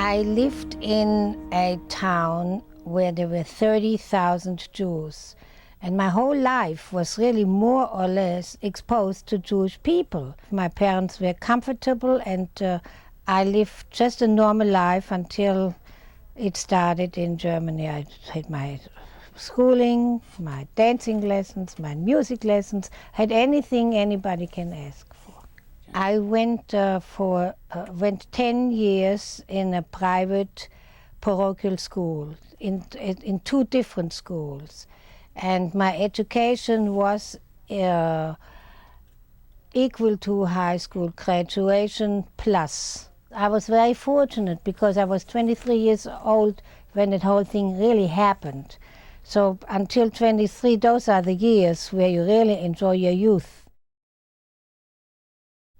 I lived in a town where there were 30,000 Jews, and my whole life was really more or less exposed to Jewish people. My parents were comfortable, and I lived just a normal life until it started in Germany. I had my schooling, my dancing lessons, my music lessons, had anything anybody can ask for. I went 10 years in a private parochial school, in two different schools. And my education was equal to high school graduation plus. I was very fortunate because I was 23 years old when the whole thing really happened. So until 23, those are the years where you really enjoy your youth.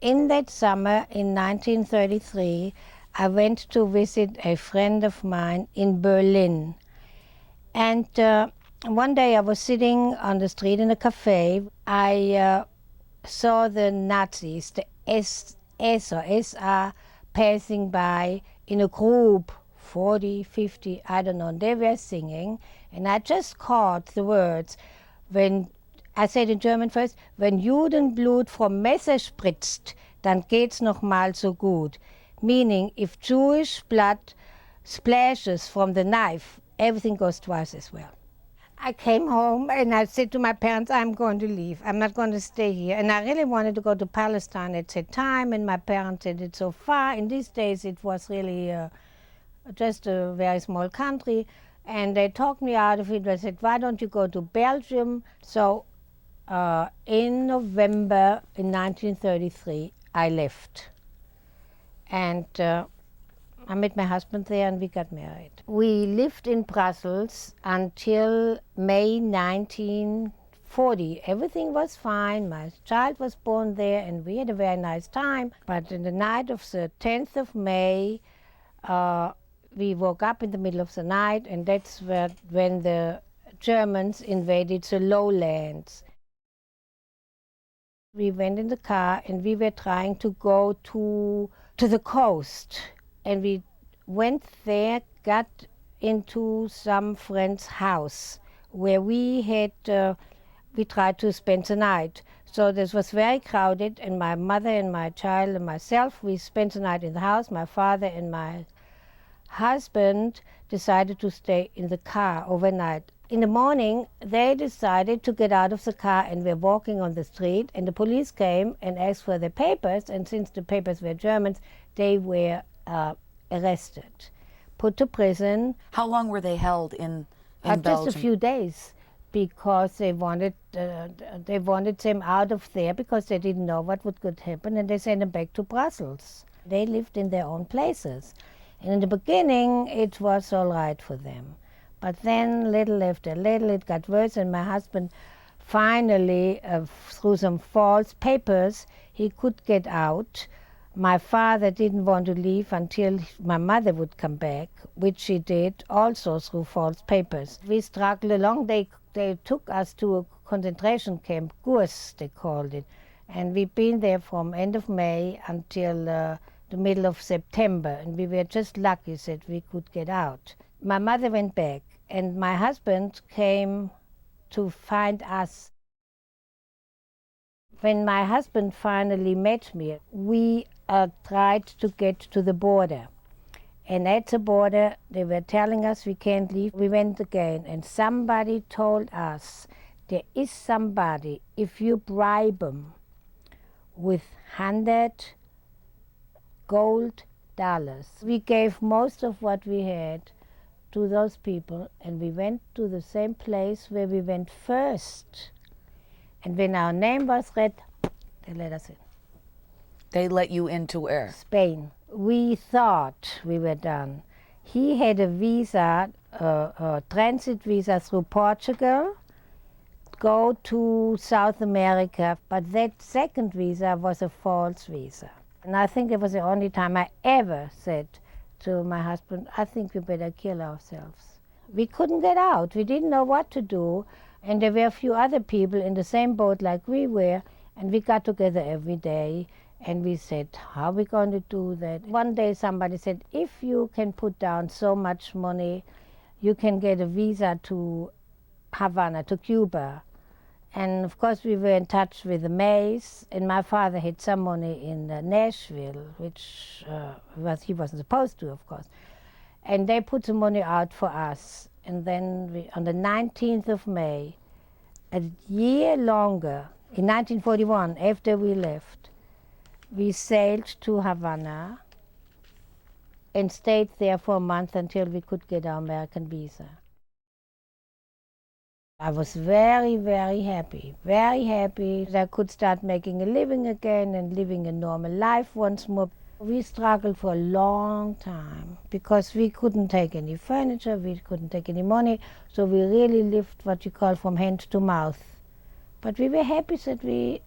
In that summer in 1933, I went to visit a friend of mine in Berlin. And one day I was sitting on the street in a cafe. I saw the Nazis, the SS or SR, passing by in a group, 40, 50, I don't know. They were singing, and I just caught the words, when, I said in German first, wenn Judenblut vom Messer spritzt, dann geht's noch mal so gut. Meaning, if Jewish blood splashes from the knife, everything goes twice as well. I came home and I said to my parents, I'm going to leave. I'm not going to stay here. And I really wanted to go to Palestine at that time, and my parents said it's so far. In these days, it was really just a very small country. And they talked me out of it. They said, why don't you go to Belgium? So in November in 1933, I left. And I met my husband there and we got married. We lived in Brussels until May 1940. Everything was fine. My child was born there and we had a very nice time. But in the night of the 10th of May, we woke up in the middle of the night, and that's when the Germans invaded the lowlands. We went in the car and we were trying to go to the coast. And we went there, got into some friend's house where we tried to spend the night. So this was very crowded, and my mother and my child and myself, we spent the night in the house. My father and my husband decided to stay in the car overnight. In the morning, they decided to get out of the car and were walking on the street, and the police came and asked for their papers, and since the papers were Germans, they were arrested, put to prison. How long were they held in Belgium? Just a few days, because they wanted them out of there because they didn't know what could happen, and they sent them back to Brussels. They lived in their own places. And in the beginning, it was all right for them. But then, little after little, it got worse, and my husband finally, through some false papers, he could get out. My father didn't want to leave until my mother would come back, which she did, also through false papers. We struggled along. They took us to a concentration camp, Gurs, they called it. And we've been there from end of May until the middle of September, and we were just lucky that we could get out. My mother went back, and my husband came to find us. When my husband finally met me, we tried to get to the border. And at the border, they were telling us we can't leave. We went again, and somebody told us, there is somebody, if you bribe them with 100 gold dollars. We gave most of what we had to those people, and we went to the same place where we went first. And when our name was read, they let us in. They let you into where? Spain. We thought we were done. He had a visa, a transit visa through Portugal, go to South America, but that second visa was a false visa. And I think it was the only time I ever said to my husband, I think we better kill ourselves. We couldn't get out. We didn't know what to do. And there were a few other people in the same boat like we were, and we got together every day. And we said, how are we going to do that? One day somebody said, if you can put down so much money, you can get a visa to Havana, to Cuba. And of course we were in touch with the Mays, and my father had some money in Nashville, which he wasn't supposed to, of course. And they put the money out for us. And then on the 19th of May, a year longer, in 1941, after we left, we sailed to Havana and stayed there for a month until we could get our American visa. I was very, very happy that I could start making a living again and living a normal life once more. We struggled for a long time because we couldn't take any furniture, we couldn't take any money, so we really lived what you call from hand to mouth. But we were happy that we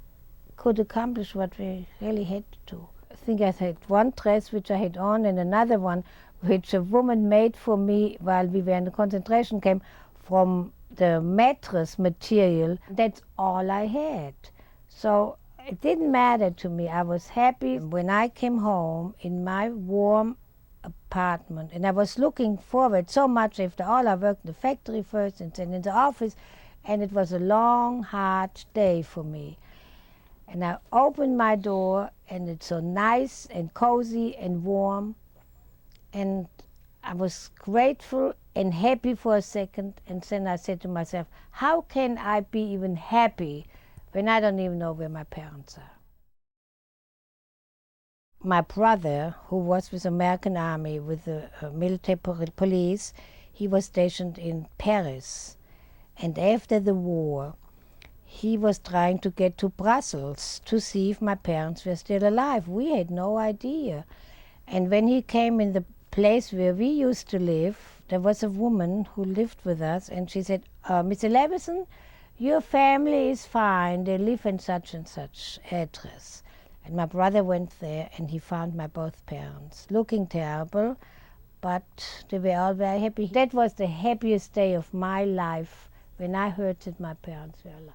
could accomplish what we really had to. I think I had one dress which I had on and another one which a woman made for me while we were in the concentration camp from the mattress material. That's all I had. So it didn't matter to me. I was happy when I came home in my warm apartment, and I was looking forward so much after all. I worked in the factory first and then in the office, and it was a long, hard day for me. And I opened my door, and it's so nice and cozy and warm. And I was grateful and happy for a second. And then I said to myself, how can I be even happy when I don't even know where my parents are? My brother, who was with the American Army, with the military police, he was stationed in Paris. And after the war, he was trying to get to Brussels to see if my parents were still alive. We had no idea. And when he came in the place where we used to live, there was a woman who lived with us, and she said, Mr. Levison, your family is fine. They live in such and such address. And my brother went there, and he found my both parents, looking terrible, but they were all very happy. That was the happiest day of my life, when I heard that my parents were alive.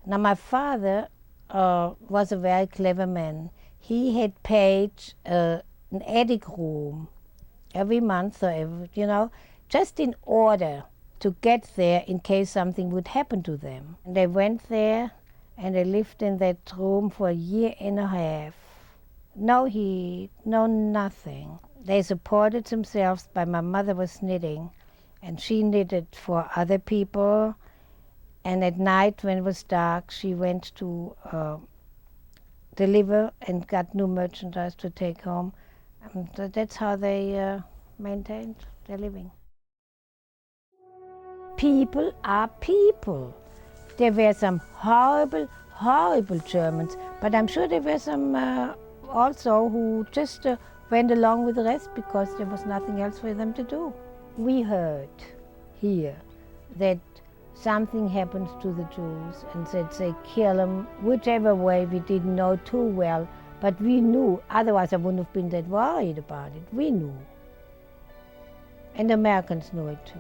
Now, my father was a very clever man. He had paid an attic room every month, or every, just in order to get there in case something would happen to them. And they went there, and they lived in that room for a year and a half. No heat, no nothing. They supported themselves by my mother was knitting, and she knitted for other people. And at night, when it was dark, she went to deliver and got new merchandise to take home. And that's how they maintained their living. People are people. There were some horrible, horrible Germans, but I'm sure there were some also who just went along with the rest because there was nothing else for them to do. We heard here that something happens to the Jews and that they kill them, whichever way we didn't know too well, but we knew, otherwise I wouldn't have been that worried about it. We knew. And the Americans knew it too.